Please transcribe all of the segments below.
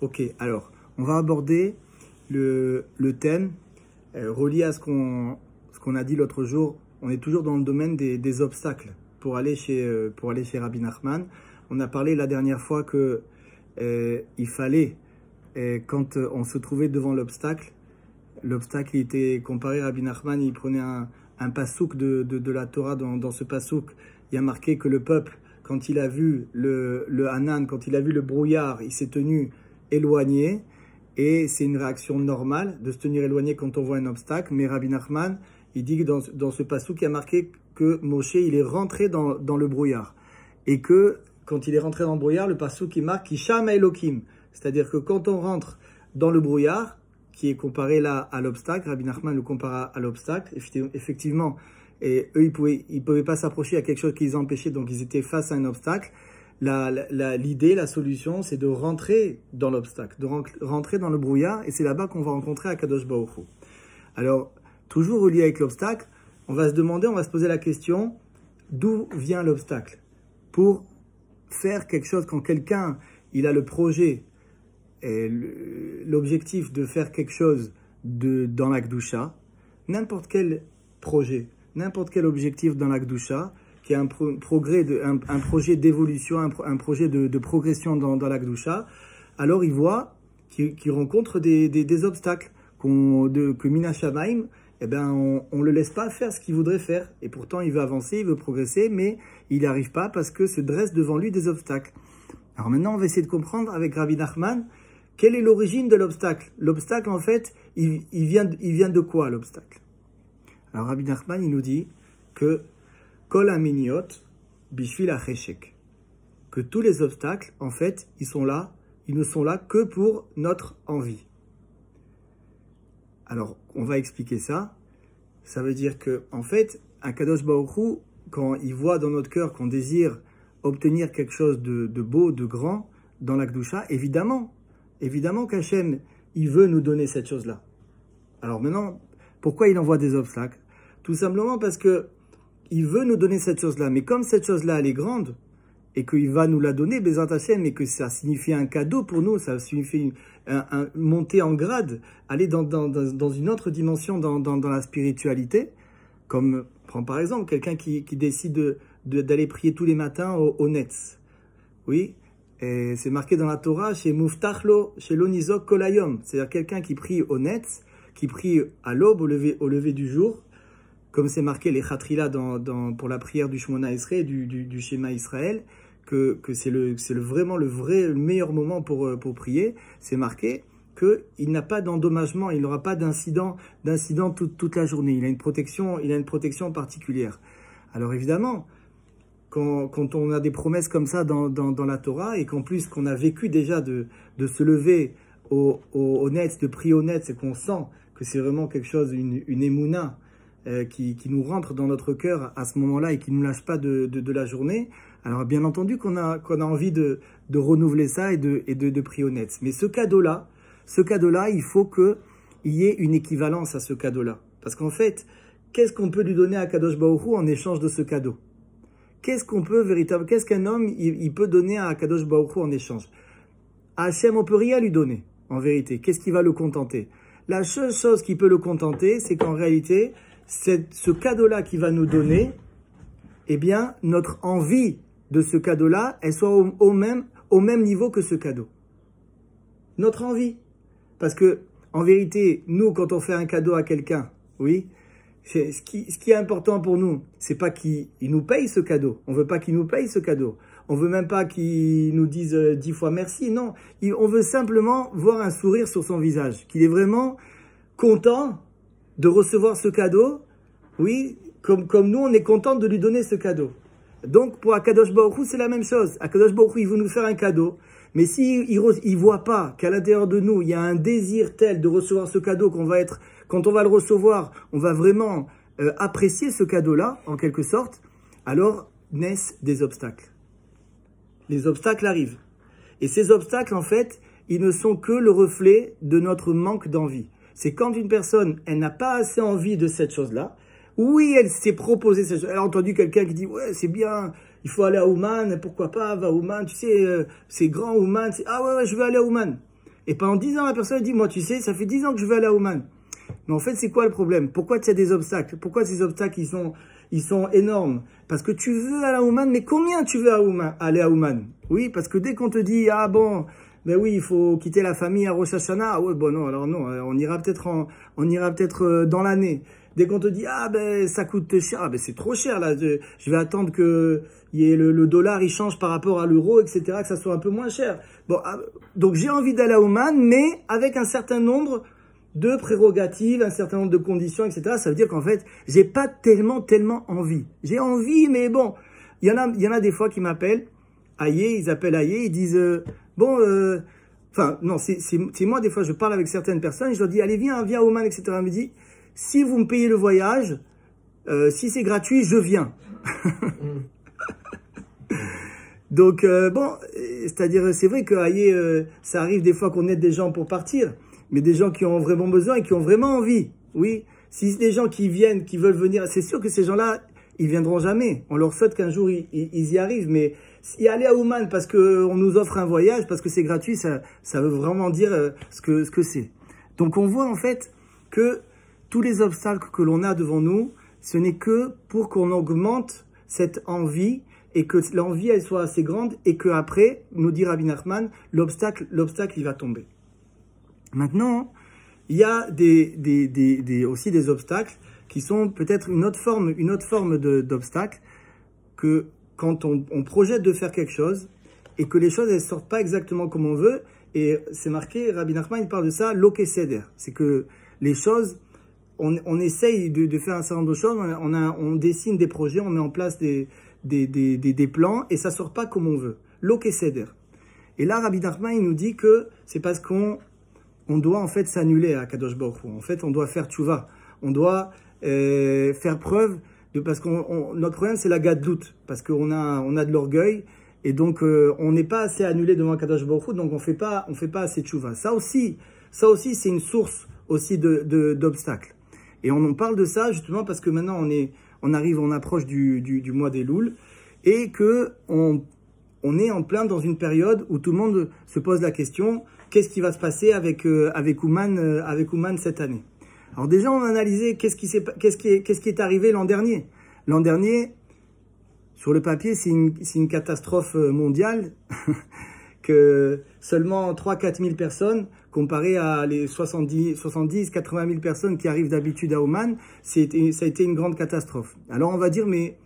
Ok, alors, on va aborder le thème relié à ce qu'on a dit l'autre jour. On est toujours dans le domaine des obstacles pour aller chez Rabbi Nachman. On a parlé la dernière fois que il fallait, quand on se trouvait devant l'obstacle il était comparé à Rabbi Nachman, il prenait un pasouk de la Torah. Dans ce pasouk, il y a marqué que le peuple, quand il a vu le Hanan, quand il a vu le brouillard, il s'est tenu éloigné, et c'est une réaction normale de se tenir éloigné quand on voit un obstacle. Mais Rabbi Nachman, il dit que dans ce pasouk, il y a marqué que Moshe, il est rentré dans le brouillard, et que quand il est rentré dans le brouillard, le pasouk il marque Kisham Elokim, c'est-à-dire que quand on rentre dans le brouillard, qui est comparé là à l'obstacle, Rabbi Nachman le compara à l'obstacle, effectivement, et eux ils pouvaient pas s'approcher à quelque chose qui les empêchait, donc ils étaient face à un obstacle. L'idée, la solution, c'est de rentrer dans l'obstacle, de rentrer dans le brouillard, et c'est là-bas qu'on va rencontrer Akadosh Baruch Hu. Alors, toujours relié avec l'obstacle, on va se poser la question, d'où vient l'obstacle? Pour faire quelque chose, quand quelqu'un, il a le projet, et l'objectif de faire quelque chose dans la Kedusha, n'importe quel projet, n'importe quel objectif dans la Kedusha, qui est un projet d'évolution, un projet de progression dans la Kedusha, alors il voit qu'il rencontre des obstacles, que Mina Shamaim, eh ben, on ne le laisse pas faire ce qu'il voudrait faire. Et pourtant, il veut avancer, il veut progresser, mais il n'y arrive pas parce que se dressent devant lui des obstacles. Alors maintenant, on va essayer de comprendre avec Rabbi Nachman, quelle est l'origine de l'obstacle? L'obstacle, en fait, il vient de quoi, l'obstacle? Alors Rabbi Nachman, il nous dit que Kol aminiot bishvil acheshek, que tous les obstacles, en fait, ils ne sont là que pour notre envie. Alors, on va expliquer ça. Ça veut dire que, en fait, un Kadosh Baruch Hu, quand il voit dans notre cœur qu'on désire obtenir quelque chose de beau, de grand dans la Kedusha, évidemment qu'Hachem, il veut nous donner cette chose-là. Alors maintenant, pourquoi il envoie des obstacles? Tout simplement parce que il veut nous donner cette chose-là, mais comme cette chose-là, elle est grande, et qu'il va nous la donner, Bezrat Hashem, et que ça signifie un cadeau pour nous, ça signifie monter en grade, aller dans une autre dimension dans la spiritualité, comme, prends par exemple, quelqu'un qui décide d'aller prier tous les matins au Netz. Oui, et c'est marqué dans la Torah, chez Muftachlo, chez Lonizok Kolayom, c'est-à-dire quelqu'un qui prie au Netz, qui prie à l'aube, au lever du jour, comme c'est marqué les Chatrila pour la prière du Shemona Esrei, du Shema Israël, que c'est vraiment le meilleur moment pour prier. C'est marqué qu'il n'a pas d'endommagement, il n'aura pas d'incident toute la journée. Il a une protection particulière. Alors évidemment, quand on a des promesses comme ça dans la Torah, et qu'en plus qu'on a vécu déjà de se lever au Netz, de prier au Netz, et qu'on sent que c'est vraiment quelque chose, une émouna, qui nous rentre dans notre cœur à ce moment-là et qui ne nous lâche pas de la journée, alors bien entendu qu'on a envie de renouveler ça et de prier au Netz. Mais ce cadeau-là, il faut qu'il y ait une équivalence à ce cadeau-là. Parce qu'en fait, qu'est-ce qu'on peut lui donner à Kadosh Baruch Hu en échange de ce cadeau? Qu'est-ce qu'un homme il peut donner à Kadosh Baruch Hu en échange? À Hachem, on peut rien lui donner, en vérité. Qu'est-ce qui va le contenter? La seule chose qui peut le contenter, c'est qu'en réalité, c'est ce cadeau-là qui va nous donner, eh bien, notre envie de ce cadeau-là, elle soit au même niveau que ce cadeau. Notre envie. Parce que, en vérité, nous, quand on fait un cadeau à quelqu'un, oui, ce qui est important pour nous, c'est pas qu'il nous paye ce cadeau. On veut pas qu'il nous paye ce cadeau. On veut même pas qu'il nous dise 10 fois merci. Non. On veut simplement voir un sourire sur son visage. Qu'il est vraiment content de recevoir ce cadeau, oui, comme nous, on est content de lui donner ce cadeau. Donc, pour Akadosh Baruch Hu, c'est la même chose. Akadosh Baruch Hu, il veut nous faire un cadeau, mais s'il ne voit pas qu'à l'intérieur de nous, il y a un désir tel de recevoir ce cadeau quand on va le recevoir, on va vraiment apprécier ce cadeau-là, en quelque sorte, alors naissent des obstacles. Les obstacles arrivent. Et ces obstacles, en fait, ils ne sont que le reflet de notre manque d'envie. C'est quand une personne, elle n'a pas assez envie de cette chose-là. Oui, elle s'est proposé cette chose. Elle a entendu quelqu'un qui dit, ouais, c'est bien, il faut aller à Ouman, pourquoi pas, va à Ouman, tu sais, c'est grand Ouman. Ah ouais, je veux aller à Ouman. Et pendant 10 ans, la personne dit, moi, tu sais, ça fait 10 ans que je veux aller à Ouman. Mais en fait, c'est quoi le problème? Pourquoi il y a des obstacles? Pourquoi ces obstacles, ils sont énormes? Parce que tu veux aller à Ouman, mais combien tu veux aller à Ouman? Oui, parce que dès qu'on te dit, ah bon, ben oui, il faut quitter la famille à Rosh Hashanah. Ah ouais, bon non, alors non, on ira peut-être dans l'année. Dès qu'on te dit, ah ben ça coûte cher, ah ben c'est trop cher là, je vais attendre que le dollar il change par rapport à l'euro, etc., que ça soit un peu moins cher. Bon, donc j'ai envie d'aller à Ouman, mais avec un certain nombre de prérogatives, un certain nombre de conditions, etc. Ça veut dire qu'en fait, j'ai pas tellement envie. J'ai envie, mais bon, il y en a des fois qui m'appellent, ils appellent Aïe, ils disent, enfin, non, c'est moi, des fois, je parle avec certaines personnes, et je leur dis, allez, viens à Ouman, etc. Elle me dit, si vous me payez le voyage, si c'est gratuit, je viens. Donc, bon, c'est-à-dire, c'est vrai que ça arrive des fois qu'on aide des gens pour partir, mais des gens qui ont vraiment besoin et qui ont vraiment envie. Oui, si c'est des gens qui viennent, qui veulent venir, c'est sûr que ces gens-là, ils viendront jamais. On leur souhaite qu'un jour, ils y arrivent, mais y aller à Ouman parce qu'on nous offre un voyage, parce que c'est gratuit, ça veut vraiment dire ce que c'est. Donc, on voit en fait que tous les obstacles que l'on a devant nous, ce n'est que pour qu'on augmente cette envie et que l'envie, elle soit assez grande et qu'après, nous dit Rabbi Nachman, l'obstacle, il va tomber. Maintenant, il y a aussi des obstacles qui sont peut-être une autre forme d'obstacle que quand on projette de faire quelque chose et que les choses, elles sortent pas exactement comme on veut. Et c'est marqué, Rabbi Nachman, il parle de ça, loke seder. C'est que les choses, on essaye de faire un certain nombre de choses, on dessine des projets, on met en place des plans et ça sort pas comme on veut. Loke seder. Et là, Rabbi Nachman, il nous dit que c'est parce qu'on doit en fait s'annuler à Kadosh Baruch Hu. En fait, on doit faire tchouva. On doit faire preuve parce que notre problème, c'est la gadlout. Parce qu'on a de l'orgueil et donc on n'est pas assez annulé devant Kadosh Baruch Hu, donc on fait pas assez tchouva. Ça aussi, c'est une source aussi d'obstacles. Et on en parle de ça justement parce que maintenant on approche du mois des Louls et que on est en plein dans une période où tout le monde se pose la question, qu'est-ce qui va se passer avec Ouman cette année? Alors déjà, on a analysé qu'est-ce qui est arrivé l'an dernier. L'an dernier, sur le papier, c'est une catastrophe mondiale que seulement 3-4 000 personnes, comparé à les 70-80 000 personnes qui arrivent d'habitude à Ouman, ça a été une grande catastrophe. Alors on va dire, mais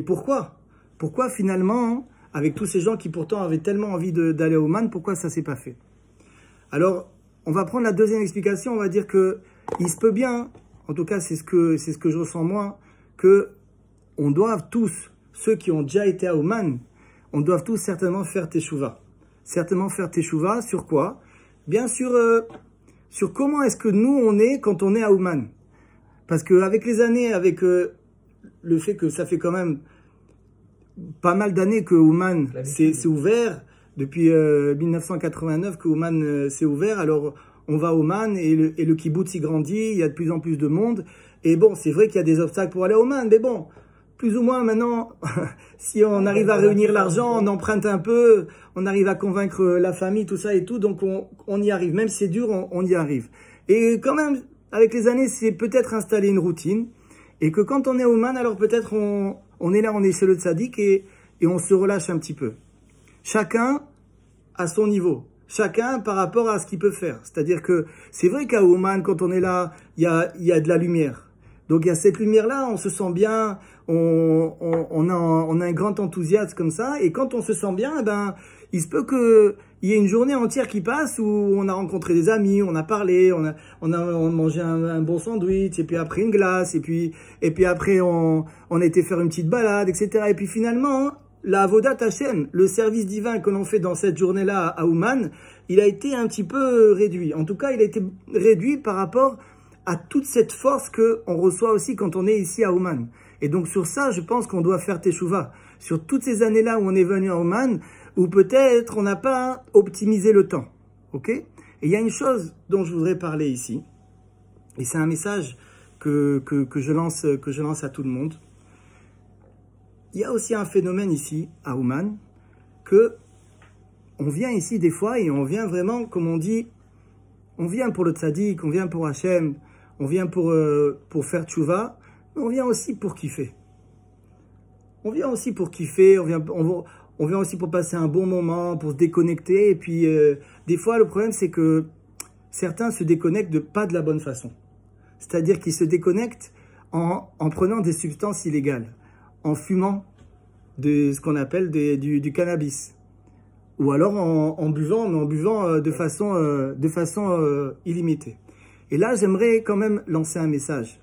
pourquoi? Pourquoi finalement, avec tous ces gens qui pourtant avaient tellement envie d'aller à Ouman, pourquoi ça s'est pas fait? Alors, on va prendre la deuxième explication, on va dire que il se peut bien, en tout cas c'est ce que je ressens moi, que on doit tous, ceux qui ont déjà été à Ouman, on doit tous certainement faire teshuva. Certainement faire teshuva sur quoi? Bien sûr, sur comment est-ce que nous on est quand on est à Ouman. Parce qu'avec les années, avec le fait que ça fait quand même pas mal d'années que Ouman s'est ouvert, depuis 1989 que Ouman s'est ouvert, alors on va à Ouman et le kibbutz y grandit, il y a de plus en plus de monde. Et bon, c'est vrai qu'il y a des obstacles pour aller à Ouman, mais bon, plus ou moins maintenant, si on arrive à réunir l'argent, on emprunte un peu, on arrive à convaincre la famille, tout ça et tout, donc on y arrive. Même si c'est dur, on y arrive. Et quand même, avec les années, c'est peut-être installer une routine. Et que quand on est à Ouman, alors peut-être on est là, on est chez le tzaddik et on se relâche un petit peu. Chacun à son niveau. Chacun par rapport à ce qu'il peut faire. C'est-à-dire que c'est vrai qu'à Ouman, quand on est là, il y a de la lumière. Donc il y a cette lumière-là, on se sent bien, on a un grand enthousiasme comme ça. Et quand on se sent bien, il se peut qu'il y ait une journée entière qui passe où on a rencontré des amis, on a parlé, on a mangé un bon sandwich, et puis après une glace, et puis après on a été faire une petite balade, etc. Et puis finalement, la Avodat Hashem, le service divin que l'on fait dans cette journée-là à Ouman, il a été un petit peu réduit. En tout cas, il a été réduit par rapport à toute cette force qu'on reçoit aussi quand on est ici à Ouman. Et donc sur ça, je pense qu'on doit faire teshuva. Sur toutes ces années-là où on est venu à Ouman, où peut-être on n'a pas optimisé le temps. Ok? Et il y a une chose dont je voudrais parler ici, et c'est un message que je lance à tout le monde. Il y a aussi un phénomène ici, à Ouman, que on vient ici des fois et on vient vraiment, comme on dit, on vient pour le tzaddik, on vient pour Hachem, on vient pour faire tchouva, mais on vient aussi pour kiffer. On vient aussi pour kiffer, on vient aussi pour passer un bon moment, pour se déconnecter. Et puis, des fois, le problème, c'est que certains se déconnectent pas de la bonne façon. C'est-à-dire qu'ils se déconnectent en prenant des substances illégales, en fumant ce qu'on appelle du cannabis. Ou alors en buvant, mais en buvant de façon illimitée. Et là, j'aimerais quand même lancer un message.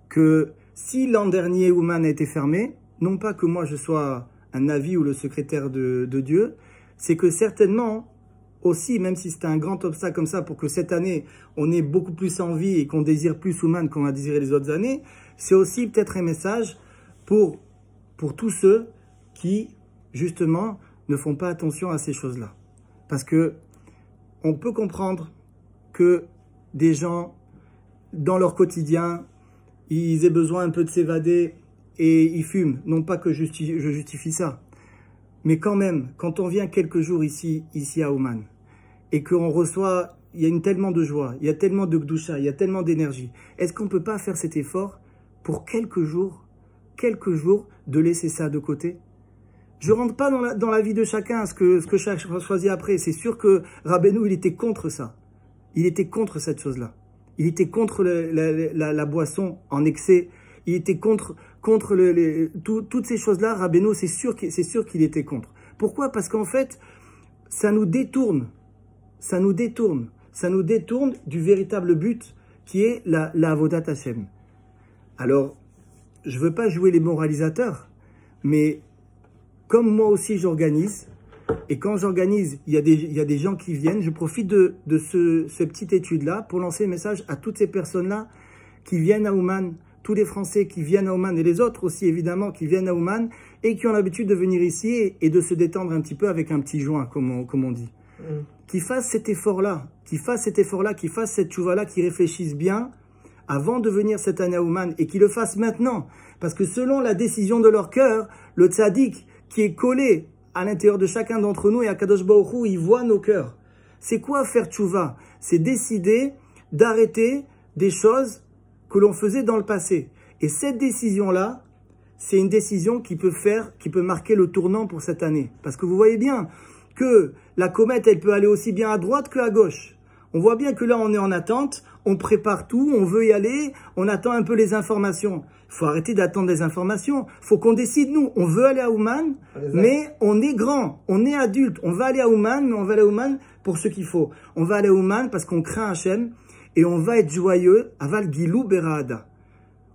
Que si l'an dernier, Ouman a été fermé, non pas que moi je sois un navi ou le secrétaire de Dieu, c'est que certainement aussi, même si c'était un grand obstacle comme ça, pour que cette année, on ait beaucoup plus envie et qu'on désire plus Ouman qu'on a désiré les autres années, c'est aussi peut-être un message pour tous ceux qui, justement, ne font pas attention à ces choses-là. Parce que on peut comprendre que des gens, dans leur quotidien, ils aient besoin un peu de s'évader et ils fument. Non pas que je justifie ça. Mais quand même, quand on vient quelques jours ici à Ouman, et qu'on reçoit, il y a tellement de joie, il y a tellement de gdoucha, il y a tellement d'énergie, est-ce qu'on ne peut pas faire cet effort pour quelques jours, de laisser ça de côté? Je ne rentre pas dans la vie de chacun, ce que chacun choisit après. C'est sûr que Rabbeinu, il était contre ça. Il était contre cette chose-là. Il était contre la boisson en excès. Il était contre toutes ces choses-là. Rabbeinu, c'est sûr qu'il était contre. Pourquoi? Parce qu'en fait, ça nous détourne. Ça nous détourne du véritable but qui est la Avodat Hashem. Alors, je ne veux pas jouer les moralisateurs, mais comme moi aussi j'organise, et quand j'organise, il y a des gens qui viennent, je profite de cette petite étude-là pour lancer le message à toutes ces personnes-là qui viennent à Ouman, tous les Français qui viennent à Ouman, et les autres aussi évidemment qui viennent à Ouman, et qui ont l'habitude de venir ici et de se détendre un petit peu avec un petit joint, comme on dit. Qui fassent cet effort-là, qui fassent cette tchouva-là, qui réfléchissent bien avant de venir cette année à Ouman, et qui le fassent maintenant. Parce que selon la décision de leur cœur, le tzaddik qui est collé à l'intérieur de chacun d'entre nous, et Akadosh Baruch Hu, il voit nos cœurs. C'est quoi faire tchouva? C'est décider d'arrêter des choses que l'on faisait dans le passé. Et cette décision-là, c'est une décision qui peut marquer le tournant pour cette année. Parce que vous voyez bien que la comète, elle peut aller aussi bien à droite qu'à gauche. On voit bien que là, on est en attente, on prépare tout, on veut y aller, on attend un peu les informations. Il faut arrêter d'attendre les informations. Il faut qu'on décide, nous, on veut aller à Ouman, mais on est grand, on est adulte. On va aller à Ouman, mais on va aller à Ouman pour ce qu'il faut. On va aller à Ouman parce qu'on craint Hachem et on va être joyeux, aval gilou berada.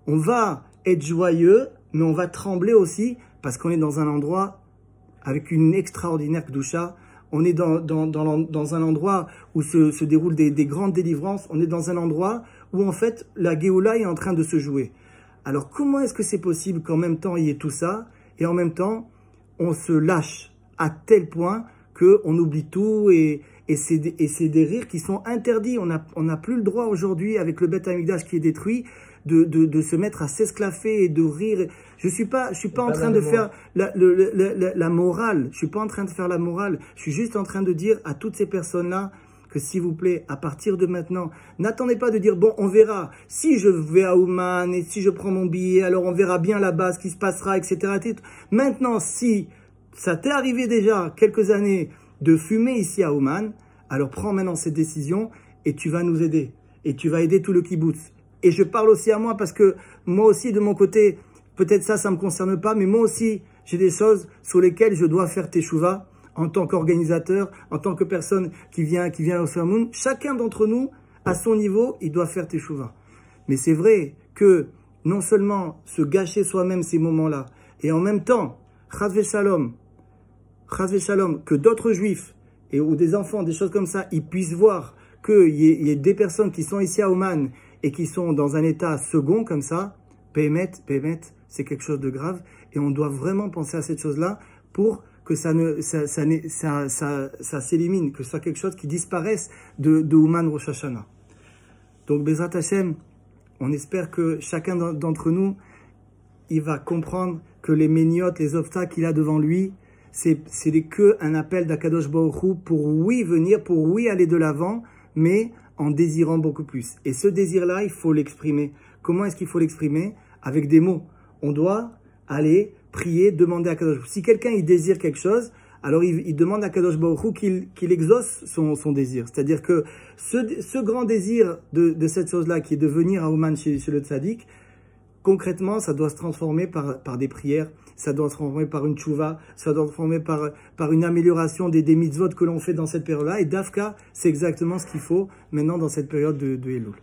On va être joyeux, mais on va trembler aussi parce qu'on est dans un endroit avec une extraordinaire kedusha. On est dans un endroit où se déroulent des grandes délivrances. On est dans un endroit où, en fait, la Géoula est en train de se jouer. Alors, comment est-ce que c'est possible qu'en même temps, il y ait tout ça, et en même temps, on se lâche à tel point qu'on oublie tout, et c'est des rires qui sont interdits. On n'a plus le droit aujourd'hui, avec le Beth Amikdash qui est détruit, de se mettre à s'esclaffer et de rire. Je suis pas en train de faire la morale. Je suis pas en train de faire la morale. Je suis juste en train de dire à toutes ces personnes-là que, s'il vous plaît, à partir de maintenant, n'attendez pas de dire, bon, on verra. Si je vais à Ouman et si je prends mon billet, alors on verra bien là-bas ce qui se passera, etc. Maintenant, si ça t'est arrivé déjà quelques années de fumer ici à Ouman, alors prends maintenant cette décision et tu vas nous aider. Et tu vas aider tout le kibbutz. Et je parle aussi à moi parce que moi aussi, de mon côté, peut-être ça ne me concerne pas, mais moi aussi, j'ai des choses sur lesquelles je dois faire teshuva en tant qu'organisateur, en tant que personne qui vient au Samoun. Chacun d'entre nous, à son niveau, il doit faire teshuva. Mais c'est vrai que non seulement se gâcher soi-même ces moments-là, et en même temps, chas v'shalom, que d'autres juifs ou des enfants, des choses comme ça, ils puissent voir qu'il y ait des personnes qui sont ici à Ouman et qui sont dans un état second comme ça, Pémet, c'est quelque chose de grave. Et on doit vraiment penser à cette chose-là pour que ça s'élimine, que ce soit quelque chose qui disparaisse de Ouman Rosh Hashanah. Donc, Bezrat Hashem, on espère que chacun d'entre nous, il va comprendre que les méniotes, les obstacles qu'il a devant lui, c'est que un appel d'Akadosh Baruch Hu pour oui venir, pour oui aller de l'avant, mais en désirant beaucoup plus. Et ce désir-là, il faut l'exprimer. Comment est-ce qu'il faut l'exprimer? Avec des mots. On doit aller prier, demander à Kadosh Baruch Hu. Si quelqu'un il désire quelque chose, alors il demande à Kadosh Baruch Hu qu'il exauce son désir. C'est-à-dire que ce grand désir de cette chose-là, qui est de venir à Ouman chez le tzaddik, concrètement, ça doit se transformer par des prières, ça doit se transformer par une tchouva, ça doit se transformer par une amélioration des mitzvot que l'on fait dans cette période-là. Et Dafka, c'est exactement ce qu'il faut maintenant dans cette période de Elul.